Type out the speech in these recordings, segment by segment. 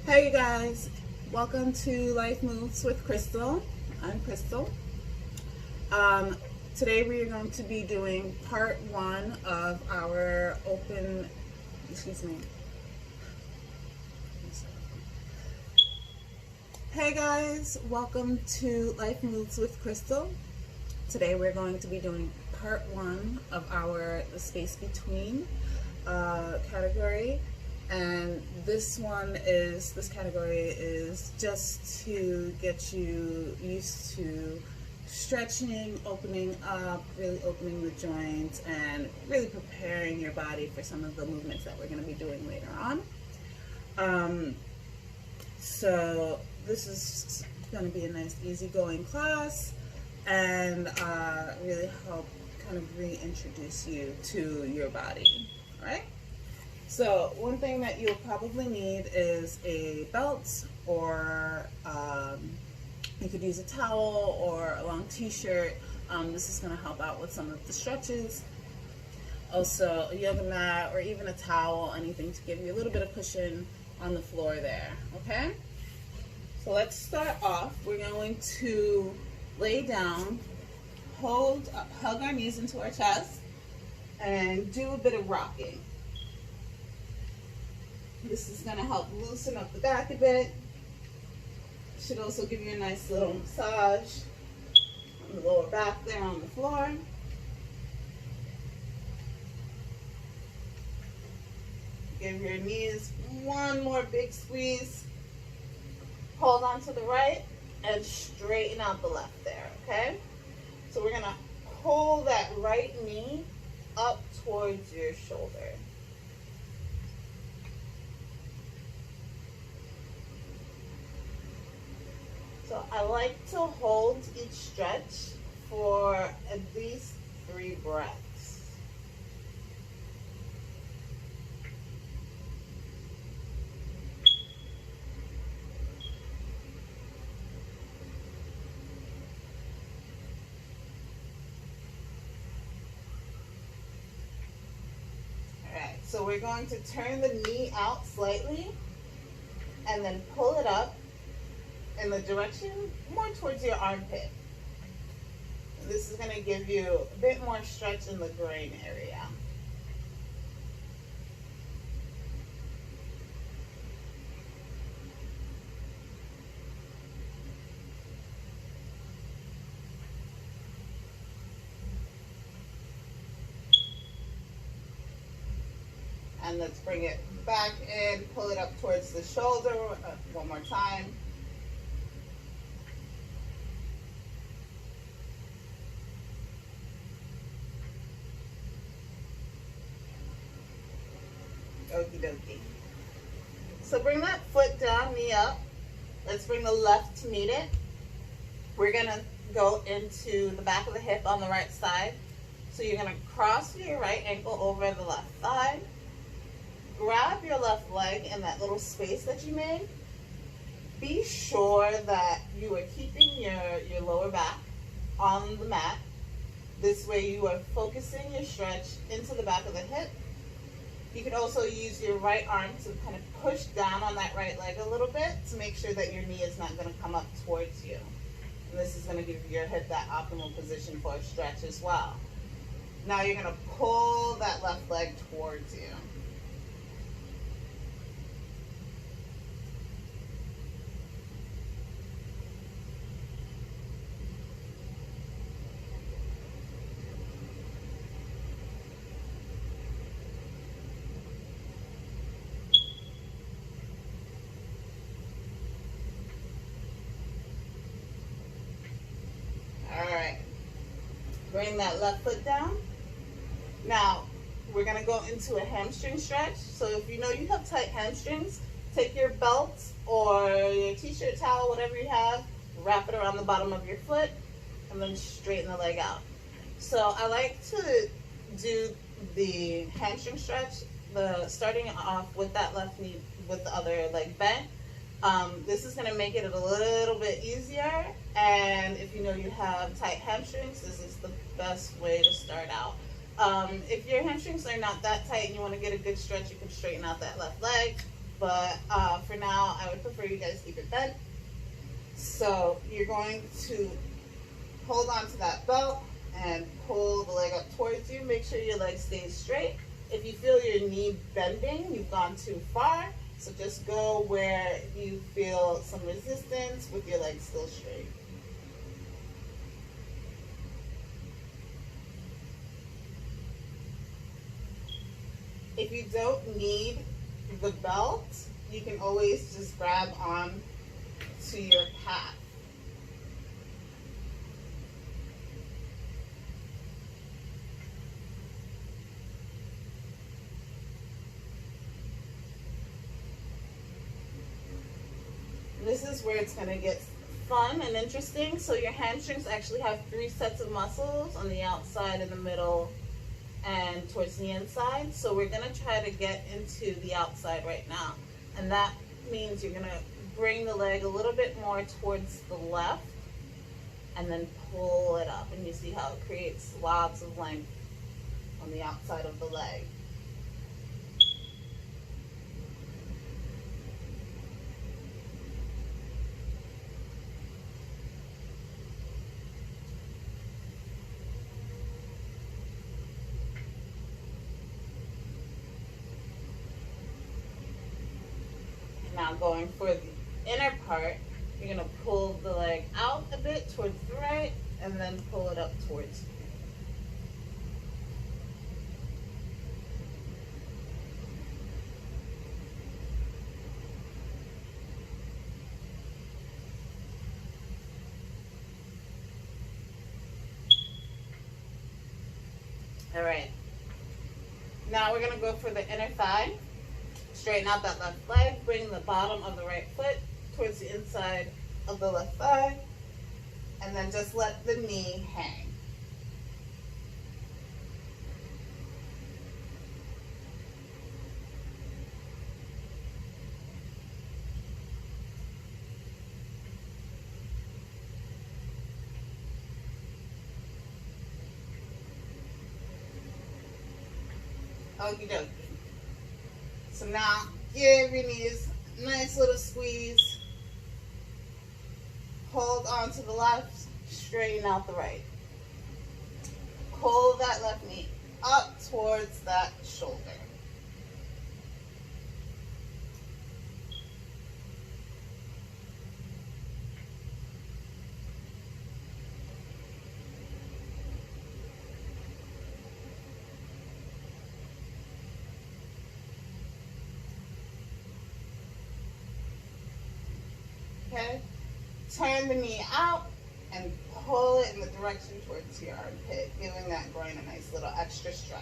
Hey you guys, welcome to Life Moves with Crystal. I'm Crystal. Today we are going to be doing part one of our Hey guys, welcome to Life Moves with Crystal. Today we're going to be doing part one of our The Space Between category. And this category is just to get you used to stretching, opening up, really opening the joints, and really preparing your body for some of the movements that we're going to be doing later on. So this is going to be a nice easygoing class and really help kind of reintroduce you to your body, all right? So one thing that you'll probably need is a belt, or you could use a towel or a long t-shirt. This is going to help out with some of the stretches. Also a yoga mat or even a towel, anything to give you a little bit of cushion on the floor there, okay? So let's start off. We're going to lay down, hug our knees into our chest, and do a bit of rocking. This is going to help loosen up the back a bit. Should also give you a nice little massage on the lower back there on the floor. Give your knees one more big squeeze. Hold on to the right and straighten out the left there, okay? So we're going to pull that right knee up towards your shoulder. So I like to hold each stretch for at least 3 breaths. All right, so we're going to turn the knee out slightly and then pull it up in the direction more towards your armpit. This is going to give you a bit more stretch in the groin area. And let's bring it back in, pull it up towards the shoulder one more time. Okie dokie. So bring that foot down, knee up. Let's bring the left to meet it. We're going to go into the back of the hip on the right side. So you're going to cross your right ankle over the left thigh. Grab your left leg in that little space that you made. Be sure that you are keeping your lower back on the mat. This way you are focusing your stretch into the back of the hip. You could also use your right arm to kind of push down on that right leg a little bit to make sure that your knee is not going to come up towards you. And this is going to give your hip that optimal position for a stretch as well. Now you're going to pull that left leg towards you. Bring that left foot down. Now, we're going to go into a hamstring stretch. So if you know you have tight hamstrings, take your belt or your t-shirt, towel, whatever you have, wrap it around the bottom of your foot, and then straighten the leg out. So I like to do the hamstring stretch, starting off with that left knee with the other leg bent. This is going to make it a little bit easier, and if you know you have tight hamstrings, this is the best way to start out. If your hamstrings are not that tight and you want to get a good stretch, you can straighten out that left leg, but for now, I would prefer you guys keep it bent. So you're going to hold on to that belt and pull the leg up towards you. Make sure your leg stays straight. If you feel your knee bending, you've gone too far. So just go where you feel some resistance with your leg still straight. If you don't need the belt, you can always just grab on to your calf. This is where it's going to get fun and interesting. So your hamstrings actually have 3 sets of muscles on the outside, in the middle, and towards the inside. So we're going to try to get into the outside right now. And that means you're going to bring the leg a little bit more towards the left and then pull it up. And you see how it creates lots of length on the outside of the leg. Now going for the inner part, you're going to pull the leg out a bit towards the right and then pull it up towards you. All right. Now we're going to go for the inner thigh. Straighten out that left leg, bring the bottom of the right foot towards the inside of the left thigh, and then just let the knee hang. Okie dokie. So now, give your knees a nice little squeeze. Hold on to the left, straighten out the right. Pull that left knee up towards that shoulder. Okay, turn the knee out and pull it in the direction towards your armpit, giving that groin a nice little extra stretch.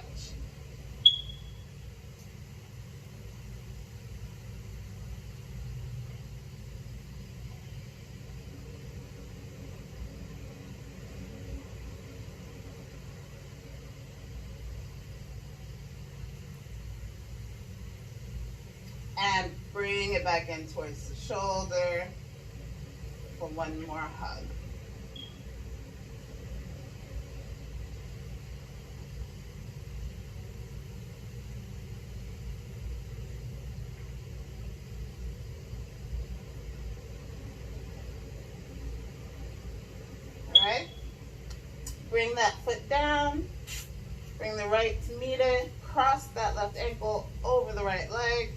And bring it back in towards the shoulder for one more hug. All right. Bring that foot down. Bring the right to meet it. Cross that left ankle over the right leg.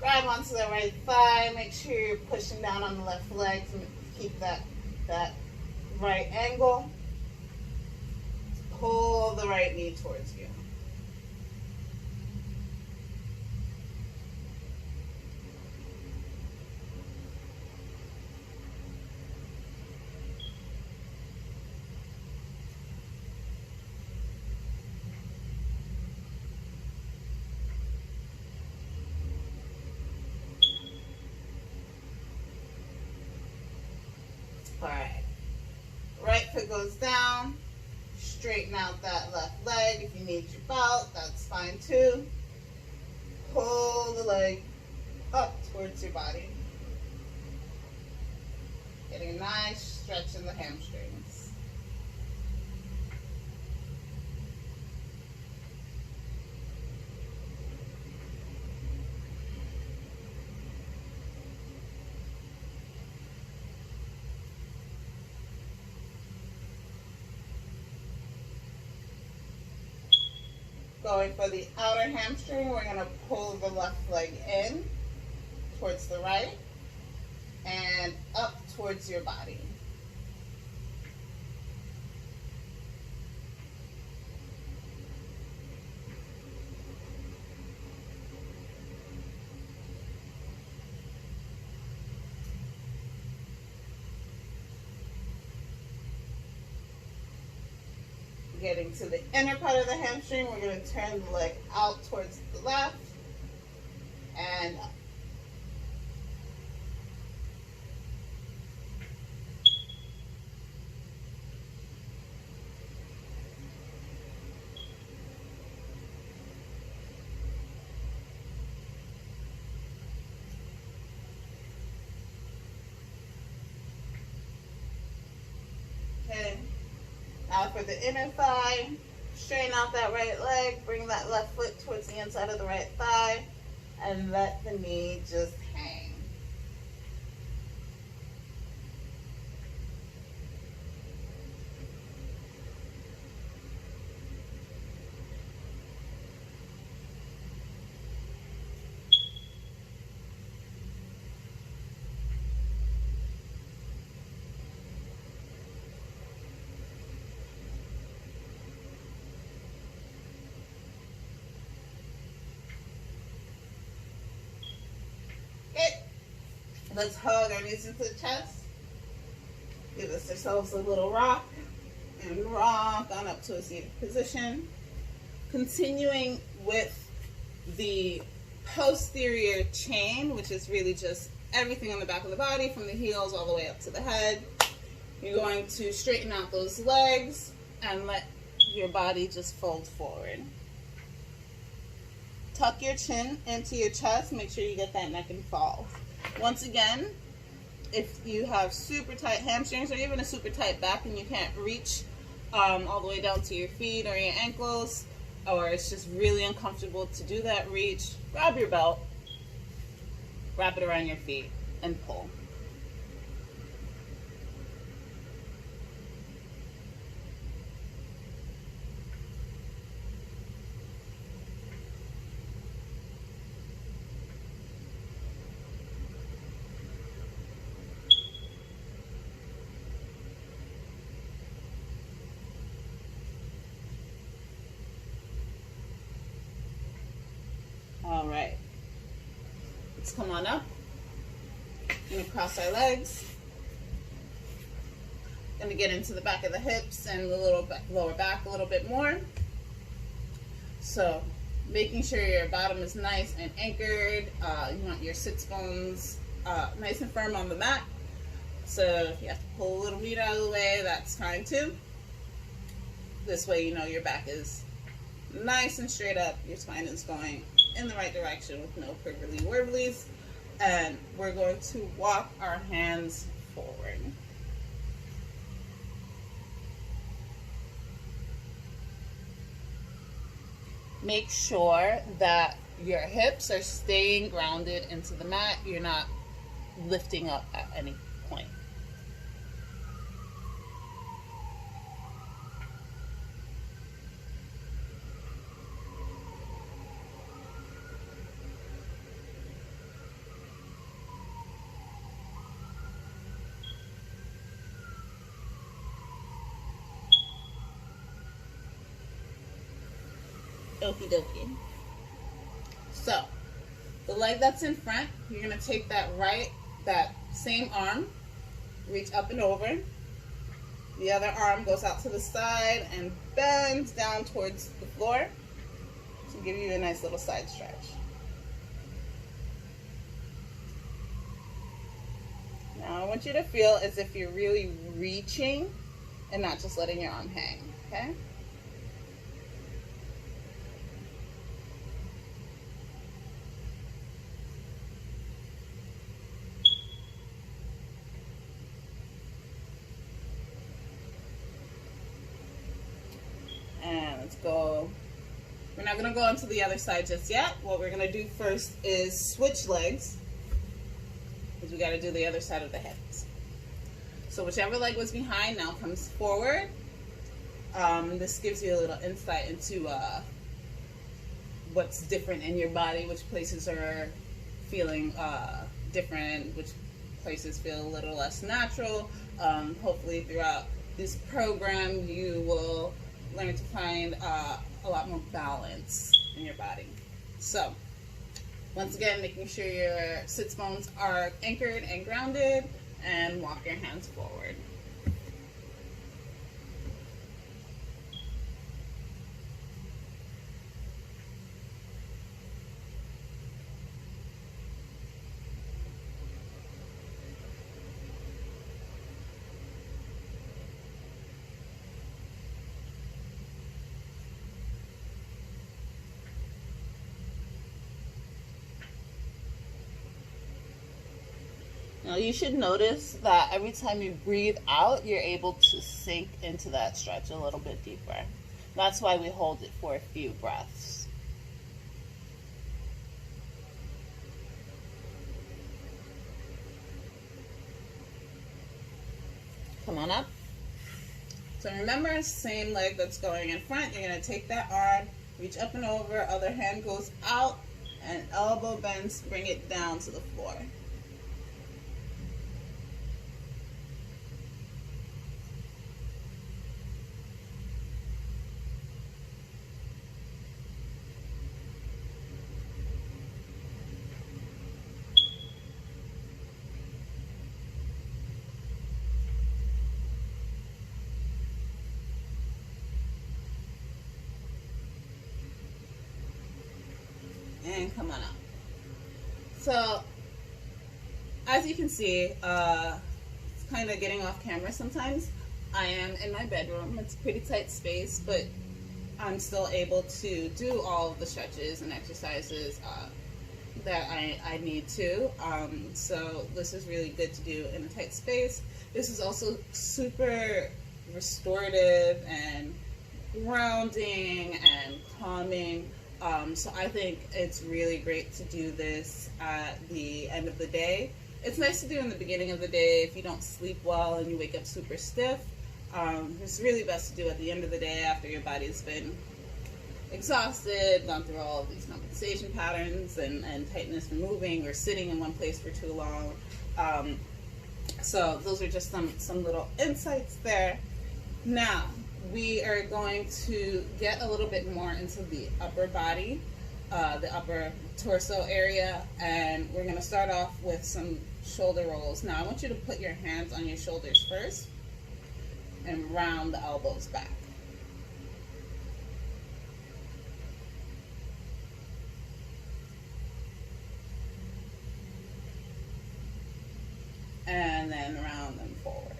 Grab onto the right thigh. Make sure you're pushing down on the left leg to keep that right angle. Pull the right knee towards you. All right. Right foot goes down. Straighten out that left leg. If you need your belt, that's fine too. Pull the leg up towards your body. Getting a nice stretch in the hamstrings. Going for the outer hamstring, we're going to pull the left leg in towards the right and up towards your body. Getting to the inner part of the hamstring, we're going to turn the leg out towards the left and up. Okay. Now for the inner thigh, straighten out that right leg, bring that left foot towards the inside of the right thigh, and let the knee just hang. Let's hug our knees into the chest. Give ourselves a little rock and rock on up to a seated position. Continuing with the posterior chain, which is really just everything on the back of the body from the heels all the way up to the head. You're going to straighten out those legs and let your body just fold forward. Tuck your chin into your chest. Make sure you get that neck and fall. Once again, if you have super tight hamstrings or even a super tight back and you can't reach all the way down to your feet or your ankles, or it's just really uncomfortable to do that reach, grab your belt, wrap it around your feet, and pull. All right, let's come on up. We're gonna cross our legs. Gonna get into the back of the hips and the little lower back a little bit more. So making sure your bottom is nice and anchored. You want your sits bones nice and firm on the mat. So if you have to pull a little meat out of the way, that's fine too. This way you know your back is nice and straight up. Your spine is going in the right direction with no quibbly wibblies. And we're going to walk our hands forward. Make sure that your hips are staying grounded into the mat. You're not lifting up at any point. Okie dokie. So, the leg that's in front, you're going to take that same arm, reach up and over. The other arm goes out to the side and bends down towards the floor to give you a nice little side stretch. Now, I want you to feel as if you're really reaching and not just letting your arm hang, okay? And let's go. We're not going to go onto the other side just yet. What we're going to do first is switch legs, because we got to do the other side of the hips. So whichever leg was behind now comes forward. This gives you a little insight into what's different in your body, which places are feeling different, which places feel a little less natural. Hopefully throughout this program you will learn to find a lot more balance in your body. So once again, making sure your sits bones are anchored and grounded, and walk your hands forward. Now you should notice that every time you breathe out, you're able to sink into that stretch a little bit deeper. That's why we hold it for a few breaths. Come on up. So remember, same leg that's going in front, you're going to take that arm, reach up and over, other hand goes out, and elbow bends, bring it down to the floor. And come on up. So, as you can see, it's kind of getting off camera sometimes. I am in my bedroom. It's a pretty tight space, but I'm still able to do all of the stretches and exercises that I need to. So this is really good to do in a tight space. This is also super restorative and grounding and calming. So I think it's really great to do this at the end of the day. It's nice to do in the beginning of the day if you don't sleep well and you wake up super stiff. It's really best to do at the end of the day after your body's been exhausted, gone through all of these compensation patterns and tightness from moving or sitting in one place for too long. So those are just some little insights there. Now, we are going to get a little bit more into the upper body, the upper torso area, and we're going to start off with some shoulder rolls. Now I want you to put your hands on your shoulders first and round the elbows back. And then round them forward.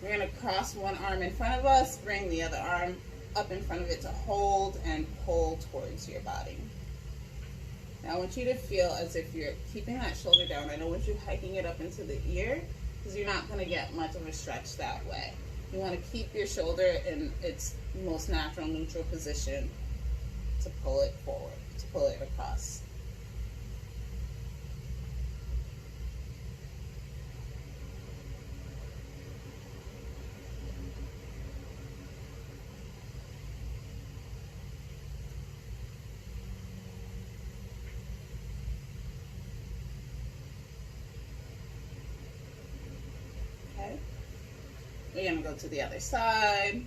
We're going to cross one arm in front of us, bring the other arm up in front of it to hold and pull towards your body. Now I want you to feel as if you're keeping that shoulder down. I don't want you hiking it up into the ear because you're not going to get much of a stretch that way. You want to keep your shoulder in its most natural neutral position to pull it forward, to pull it across. We're going to go to the other side,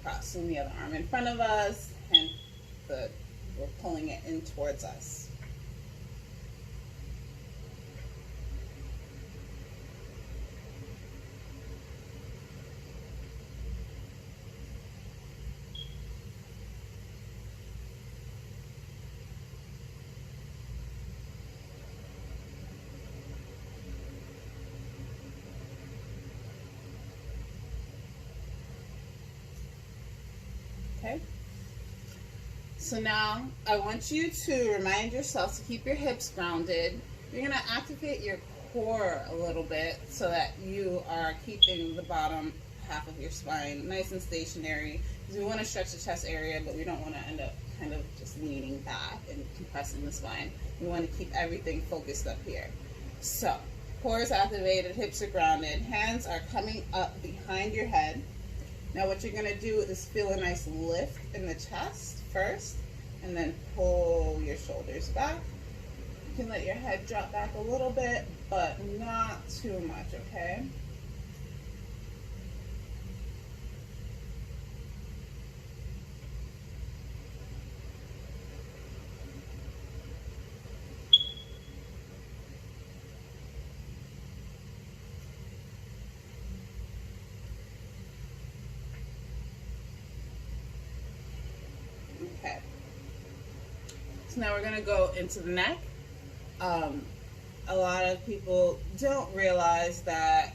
crossing the other arm in front of us, and we're pulling it in towards us. Okay, so now I want you to remind yourself to keep your hips grounded. You're going to activate your core a little bit so that you are keeping the bottom half of your spine nice and stationary, because we want to stretch the chest area, but we don't want to end up kind of just leaning back and compressing the spine. We want to keep everything focused up here. So, core is activated, hips are grounded, hands are coming up behind your head. Now what you're going to do is feel a nice lift in the chest first, and then pull your shoulders back. You can let your head drop back a little bit, but not too much, okay? Okay. So now we're going to go into the neck. A lot of people don't realize that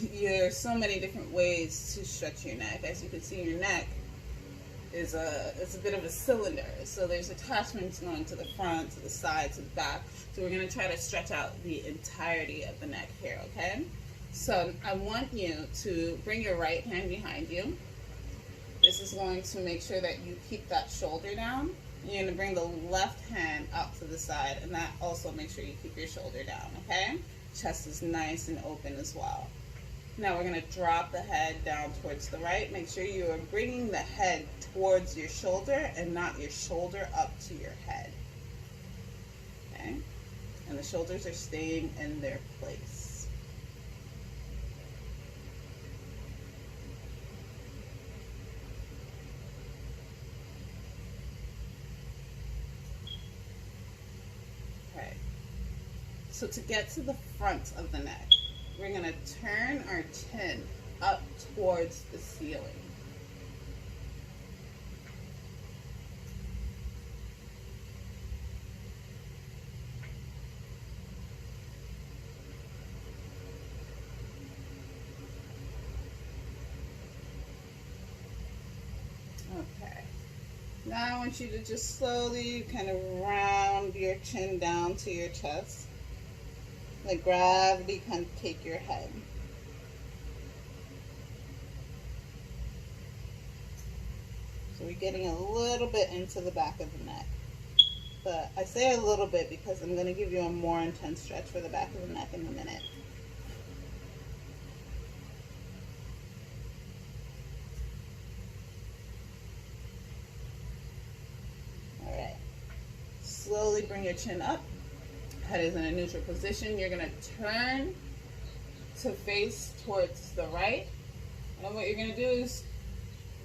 there's so many different ways to stretch your neck. As you can see, your neck is it's a bit of a cylinder. So there's attachments going to the front, to the side, to the back. So we're going to try to stretch out the entirety of the neck here, okay? So I want you to bring your right hand behind you. This is going to make sure that you keep that shoulder down. You're going to bring the left hand out to the side, and that also makes sure you keep your shoulder down, okay? Chest is nice and open as well. Now we're going to drop the head down towards the right. Make sure you are bringing the head towards your shoulder and not your shoulder up to your head, okay? And the shoulders are staying in their place. So to get to the front of the neck, we're going to turn our chin up towards the ceiling. Okay. Now I want you to just slowly kind of round your chin down to your chest. Let gravity kind of take your head. So we're getting a little bit into the back of the neck. But I say a little bit because I'm going to give you a more intense stretch for the back of the neck in a minute. Alright. Slowly bring your chin up. Head is in a neutral position. You're going to turn to face towards the right. And what you're going to do is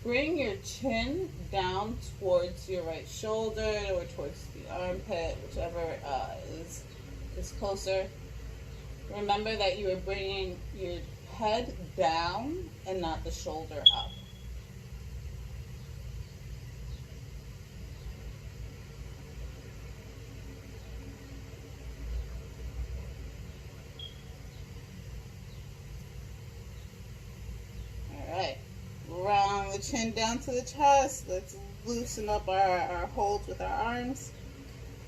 bring your chin down towards your right shoulder or towards the armpit, whichever is closer. Remember that you are bringing your head down and not the shoulder up. Round the chin down to the chest. Let's loosen up our holds with our arms.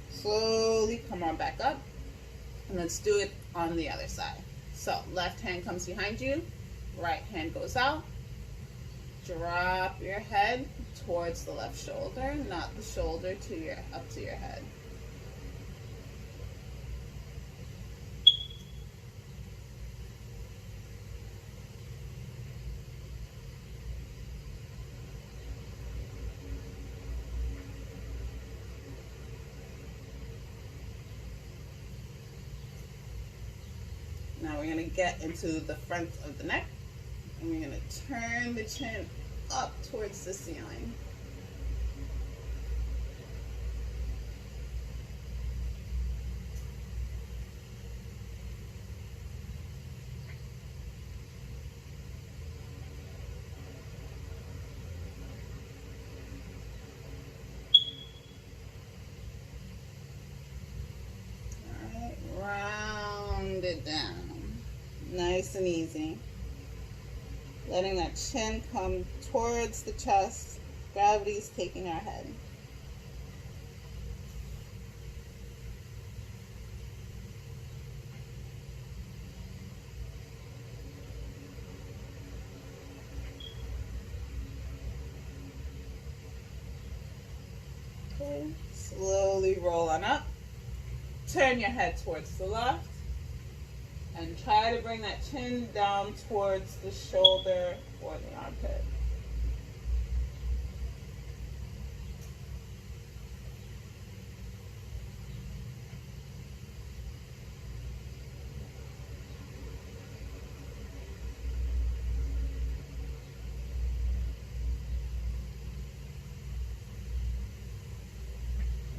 Slowly come on back up. And let's do it on the other side. So left hand comes behind you. Right hand goes out. Drop your head towards the left shoulder, not the shoulder up to your head. Now we're going to get into the front of the neck, and we're going to turn the chin up towards the ceiling. All right, round it down. Nice and easy. Letting that chin come towards the chest. Gravity is taking our head. Slowly roll on up. Turn your head towards the left. And try to bring that chin down towards the shoulder or the armpit.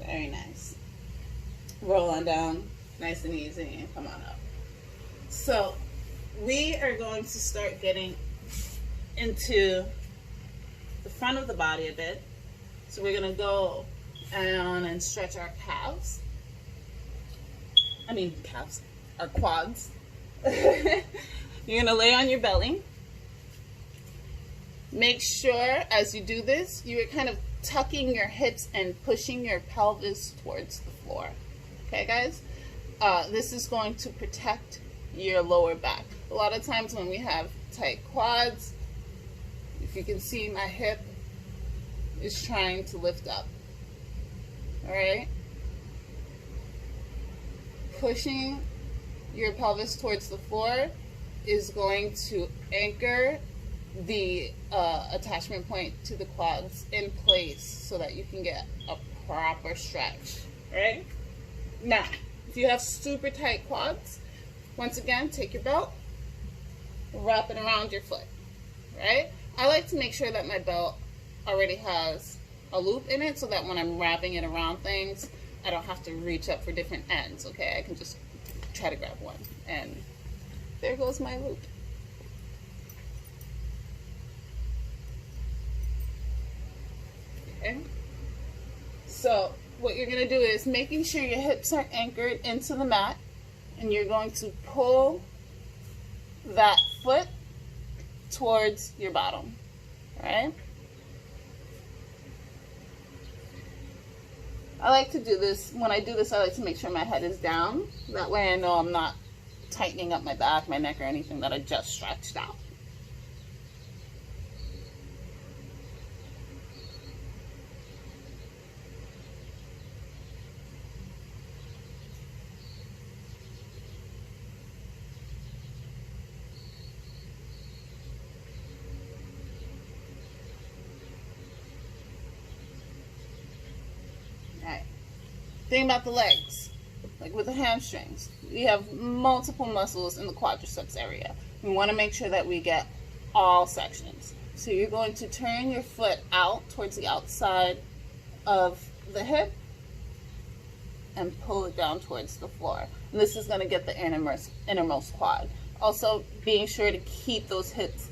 Very nice. Roll on down, nice and easy, and come on up. So we are going to start getting into the front of the body a bit. So we're going to go down and stretch our calves. Our quads. You're going to lay on your belly. Make sure as you do this, you are kind of tucking your hips and pushing your pelvis towards the floor. Okay, guys? This is going to protect your lower back. A lot of times when we have tight quads, if you can see, my hip is trying to lift up. All right? Pushing your pelvis towards the floor is going to anchor the attachment point to the quads in place so that you can get a proper stretch. Right? Now, if you have super tight quads, once again, take your belt, wrap it around your foot, right? I like to make sure that my belt already has a loop in it so that when I'm wrapping it around things, I don't have to reach up for different ends, okay? I can just try to grab one, and there goes my loop. Okay? So what you're gonna do is making sure your hips are anchored into the mat, and you're going to pull that foot towards your bottom, all right? I like to do this, when I do this, I like to make sure my head is down. That way I know I'm not tightening up my back, my neck, or anything that I just stretched out. Think about the legs, like with the hamstrings. We have multiple muscles in the quadriceps area. We want to make sure that we get all sections. So you're going to turn your foot out towards the outside of the hip and pull it down towards the floor. And this is going to get the innermost quad. Also, being sure to keep those hips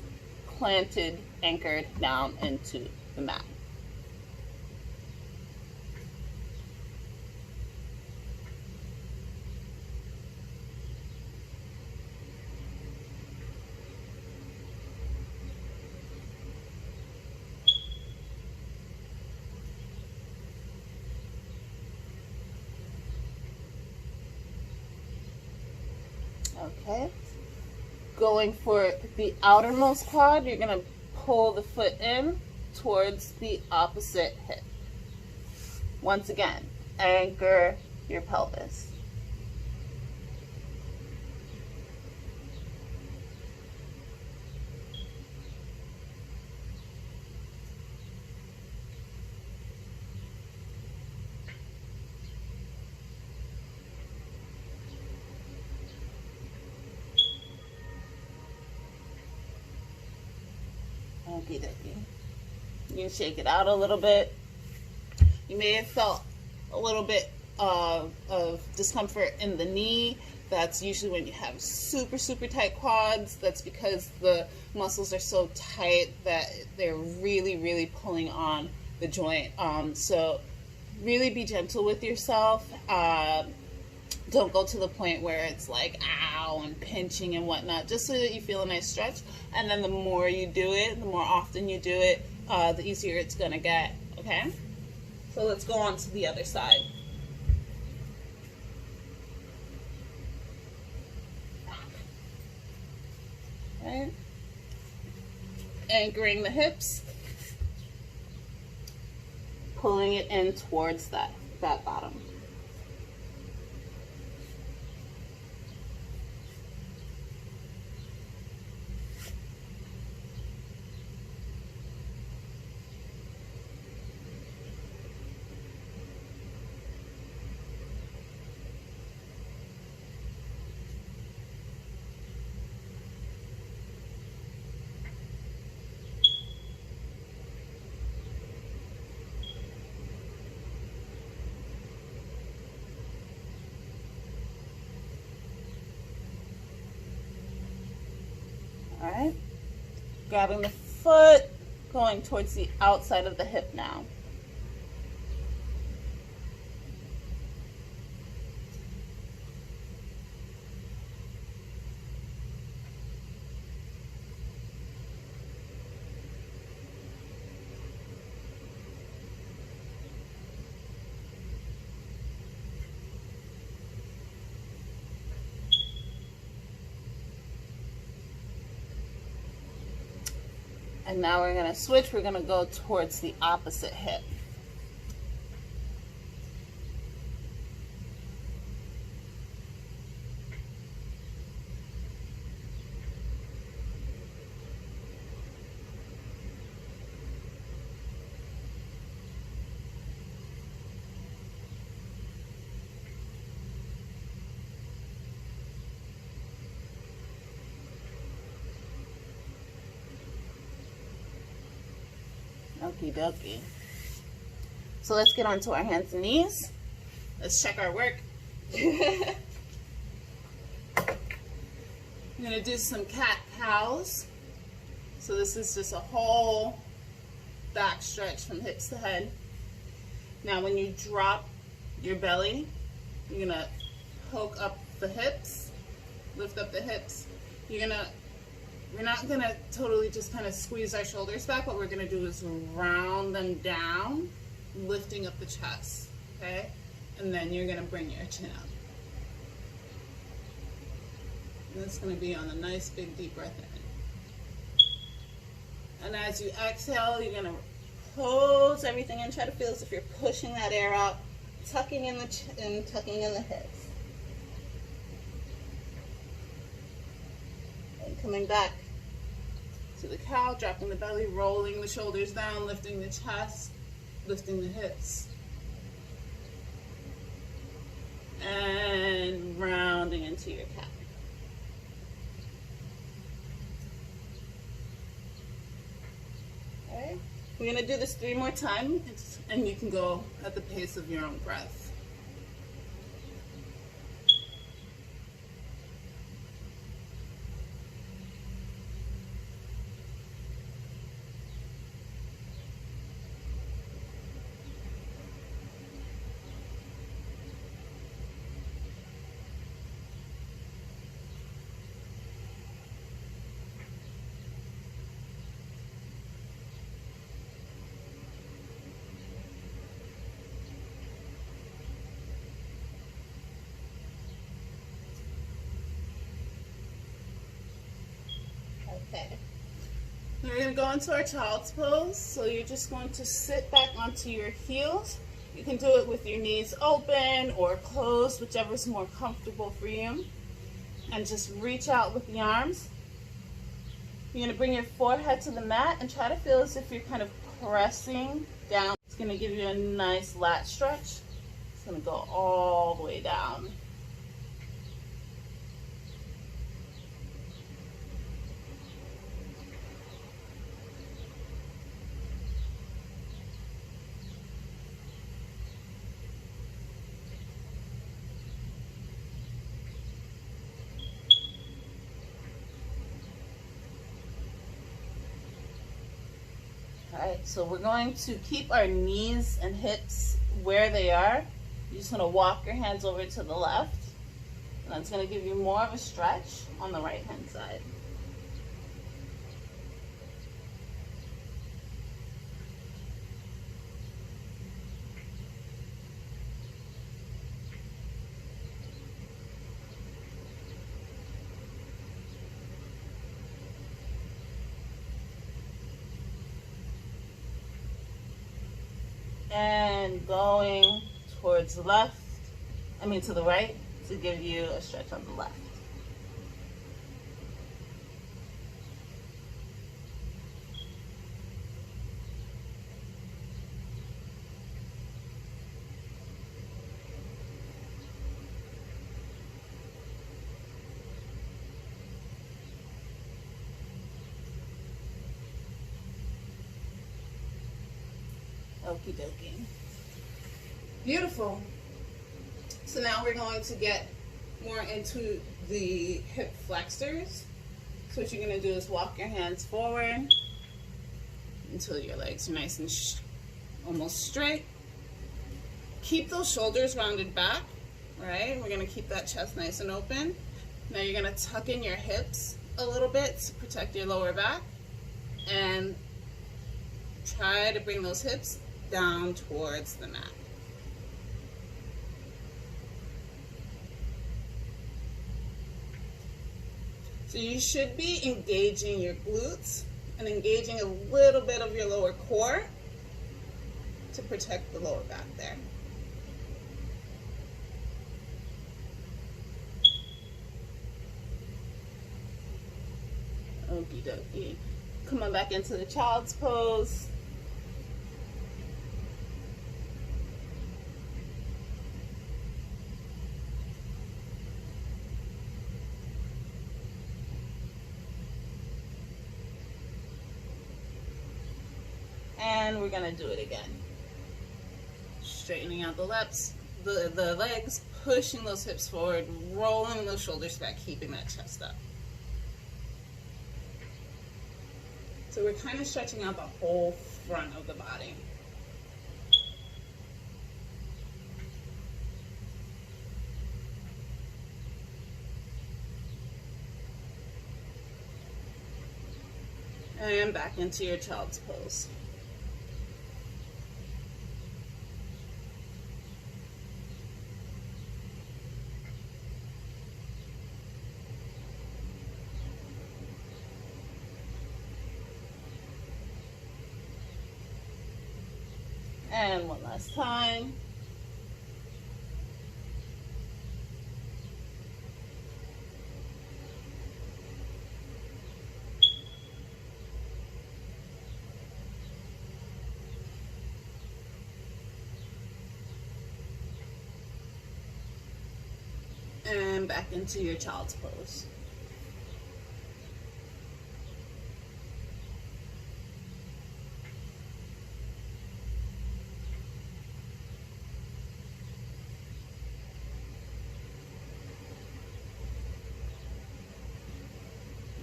planted, anchored down into the mat. Okay, going for the outermost quad, you're going to pull the foot in towards the opposite hip. Once again, anchor your pelvis. Okie dokie. You can shake it out a little bit. You may have felt a little bit of discomfort in the knee. That's usually when you have super, super tight quads. That's because the muscles are so tight that they're really, really pulling on the joint. So really be gentle with yourself. Don't go to the point where it's like, ow, and pinching and whatnot, just so that you feel a nice stretch. And then the more you do it, the more often you do it, the easier it's gonna get, okay? So let's go on to the other side. Okay. Anchoring the hips, pulling it in towards that that bottom. All right, grabbing the foot, going towards the outside of the hip now. And now we're going to switch. We're going to go towards the opposite hip. Okie dokie. So let's get onto our hands and knees. Let's check our work. I'm going to do some cat-cows. So this is just a whole back stretch from hips to head. Now when you drop your belly, you're going to poke up the hips, lift up the hips. We're not going to totally just kind of squeeze our shoulders back. What we're going to do is round them down, lifting up the chest, okay? And then you're going to bring your chin up. And it's going to be on a nice big deep breath in. And as you exhale, you're going to close everything and try to feel as if you're pushing that air out, tucking in the chin, tucking in the hips. Coming back to the cow, dropping the belly, rolling the shoulders down, lifting the chest, lifting the hips. And rounding into your cat. Okay, we're going to do this 3 more times, and you can go at the pace of your own breath. Okay. We're going to go into our child's pose. So you're just going to sit back onto your heels. You can do it with your knees open or closed, whichever is more comfortable for you. And just reach out with the arms. You're going to bring your forehead to the mat and try to feel as if you're kind of pressing down. It's going to give you a nice lat stretch. It's going to go all the way down. Alright, so we're going to keep our knees and hips where they are. You're just going to walk your hands over to the left. And that's going to give you more of a stretch on the right hand side. And going towards the left, to the right, to give you a stretch on the left. Okie dokie. Beautiful. So now we're going to get more into the hip flexors. So what you're going to do is walk your hands forward until your legs are nice and almost straight. Keep those shoulders rounded back, right? We're going to keep that chest nice and open. Now you're going to tuck in your hips a little bit to protect your lower back, and try to bring those hips down towards the mat. So you should be engaging your glutes and engaging a little bit of your lower core to protect the lower back there. Okie dokie. Come on back into the child's pose. And we're gonna do it again. Straightening out the legs, pushing those hips forward, rolling those shoulders back, keeping that chest up. So we're kind of stretching out the whole front of the body. And back into your child's pose. And one last time. And back into your child's pose.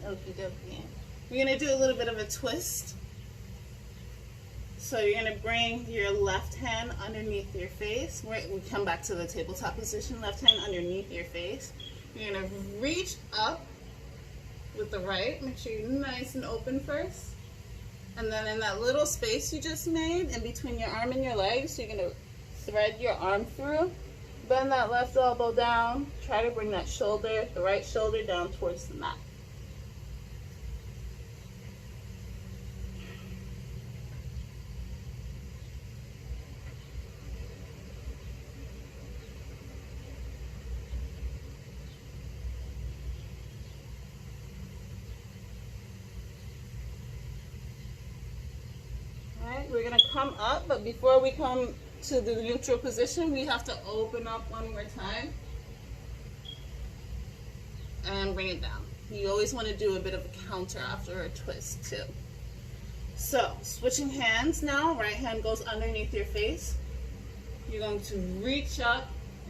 Okie dokie. We're going to do a little bit of a twist. So you're going to bring your left hand underneath your face. We come back to the tabletop position. Left hand underneath your face. You're going to reach up with the right. Make sure you're nice and open first. And then in that little space you just made in between your arm and your legs, you're going to thread your arm through. Bend that left elbow down. Try to bring that shoulder, the right shoulder, down towards the mat. We're going to come up, but before we come to the neutral position, we have to open up one more time and bring it down. You always want to do a bit of a counter after a twist too. So switching hands now, right hand goes underneath your face. You're going to reach up,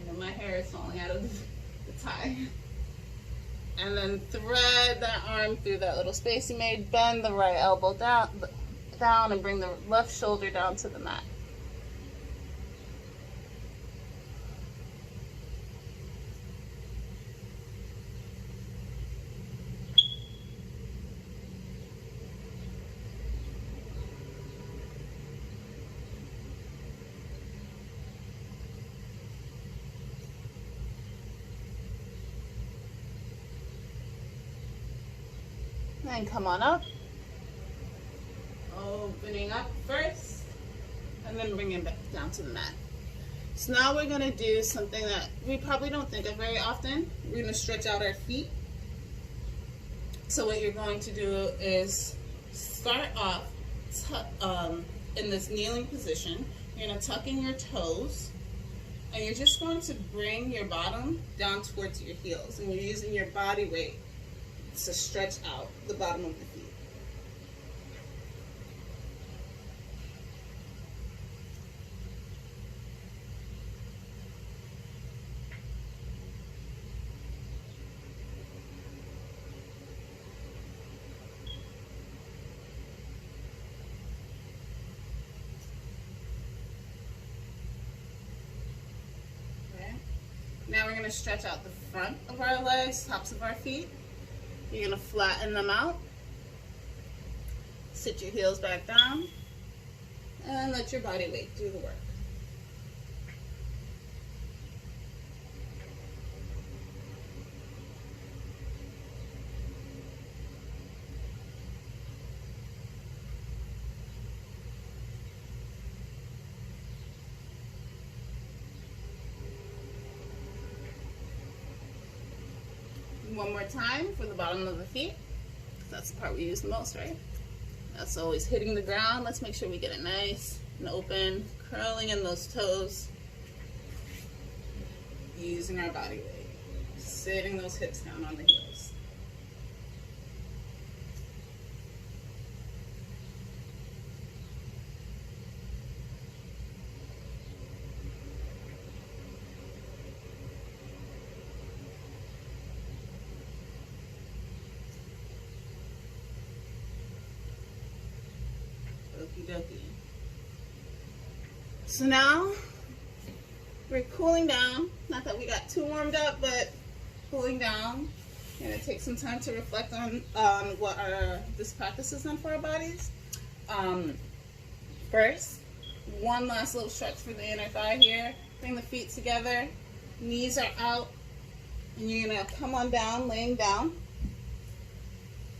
and my hair is falling out of the tie. And then thread that arm through that little space you made, bend the right elbow down and bring the left shoulder down to the mat. And come on up. Opening up first, and then bringing it back down to the mat. So now we're gonna do something that we probably don't think of very often. We're gonna stretch out our feet. So what you're going to do is start off in this kneeling position. You're gonna tuck in your toes, and you're just going to bring your bottom down towards your heels, and you're using your body weight to stretch out the bottom of the feet. Now we're going to stretch out the front of our legs, tops of our feet. You're going to flatten them out. Sit your heels back down. And let your body weight do the work. One more time for the bottom of the feet. That's the part we use the most, right? That's always hitting the ground. Let's make sure we get it nice and open, curling in those toes, using our body weight, sitting those hips down on the heels. Okie dokie. So now we're cooling down. Not that we got too warmed up, but cooling down. We're gonna take some time to reflect on what this practice has done for our bodies. First, one last little stretch for the inner thigh here. Bring the feet together, knees are out, and you're gonna come on down, laying down,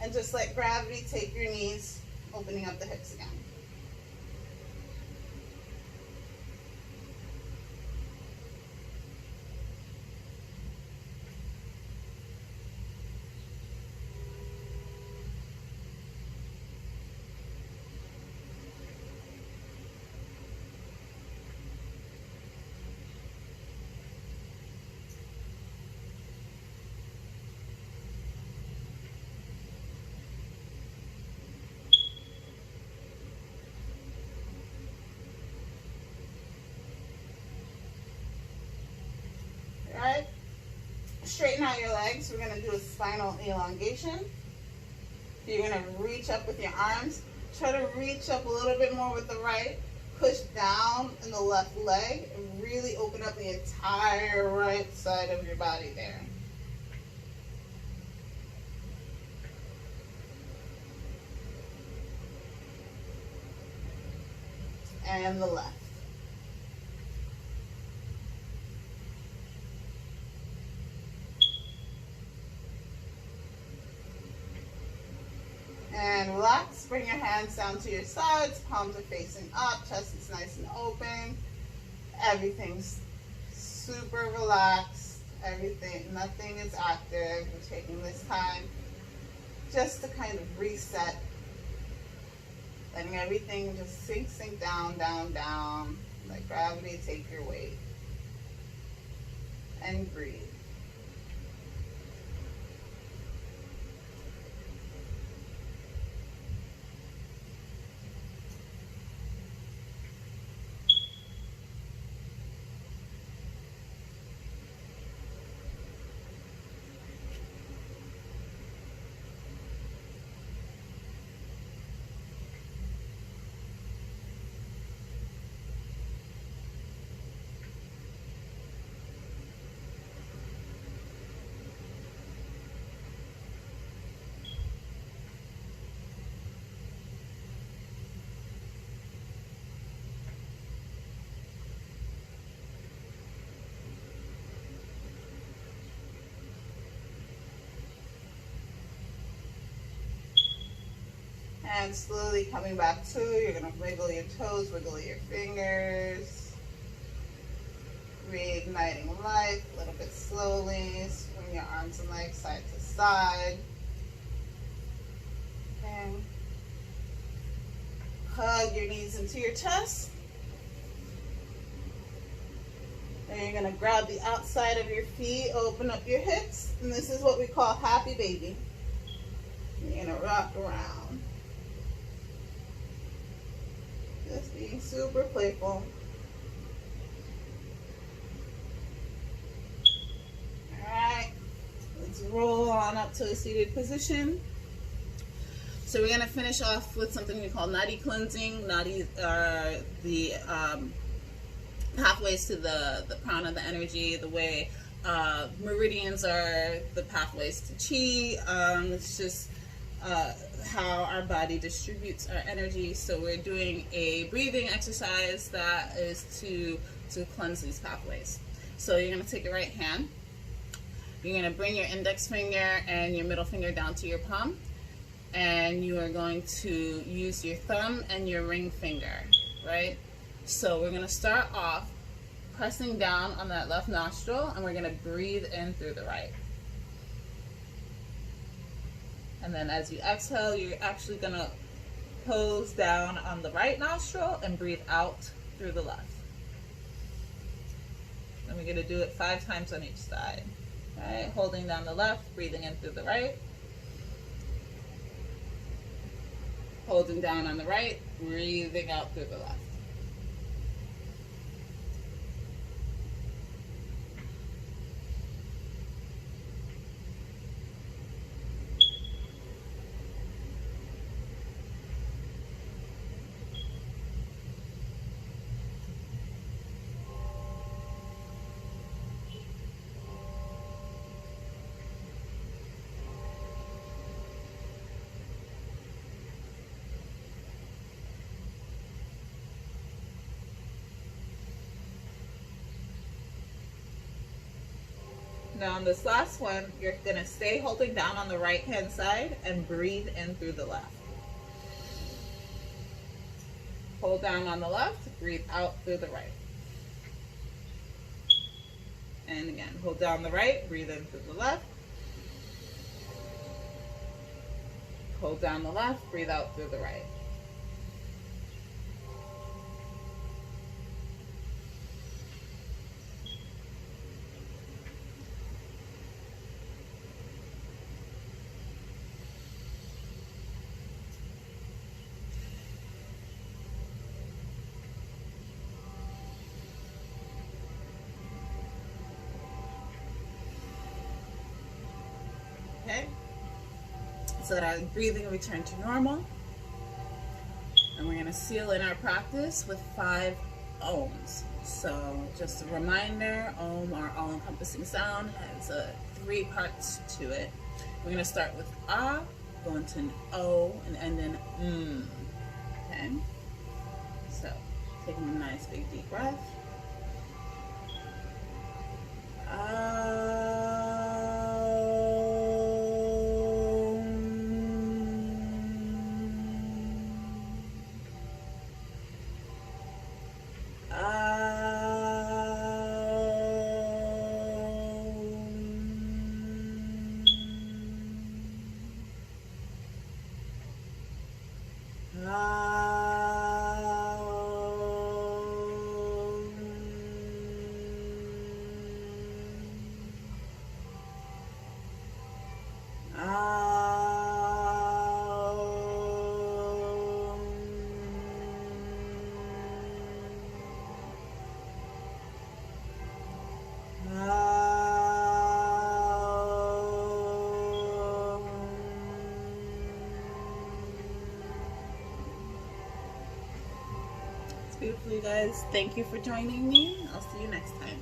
and just let gravity take your knees, opening up the hips again. Alright, straighten out your legs. We're going to do a spinal elongation. You're going to reach up with your arms. Try to reach up a little bit more with the right. Push down in the left leg and really open up the entire right side of your body there. And the left. And relax, bring your hands down to your sides, palms are facing up, chest is nice and open. Everything's super relaxed, nothing is active. We're taking this time just to kind of reset, letting everything just sink down, down, down. Let gravity take your weight. And breathe. And slowly coming back to, you're going to wiggle your toes, wiggle your fingers. Reigniting life a little bit slowly. Swing your arms and legs side to side. Okay. Hug your knees into your chest. Then you're going to grab the outside of your feet, open up your hips, and this is what we call happy baby. You're going to rock around. Just being super playful. Alright, let's roll on up to a seated position. So we're going to finish off with something we call nadi cleansing. Nadis are the pathways to the prana, the energy, the way meridians are the pathways to chi. It's just how our body distributes our energy. So we're doing a breathing exercise that is to cleanse these pathways. So you're going to take your right hand. You're going to bring your index finger and your middle finger down to your palm. And you are going to use your thumb and your ring finger, right? So we're going to start off pressing down on that left nostril, and we're going to breathe in through the right. And then as you exhale, you're actually going to close down on the right nostril and breathe out through the left. And we're going to do it 5 times on each side. Right? Holding down the left, breathing in through the right. Holding down on the right, breathing out through the left. Now on this last one, you're going to stay holding down on the right hand side and breathe in through the left. Hold down on the left, breathe out through the right. And again, hold down the right, breathe in through the left. Hold down the left, breathe out through the right. Okay, so that our breathing will return to normal. And we're going to seal in our practice with 5 ohms. So just a reminder, Om, our all-encompassing sound, has 3 parts to it. We're going to start with Ah, go into an O, and end in Okay, so taking a nice big deep breath. Beautiful, you guys. Thank you for joining me. I'll see you next time.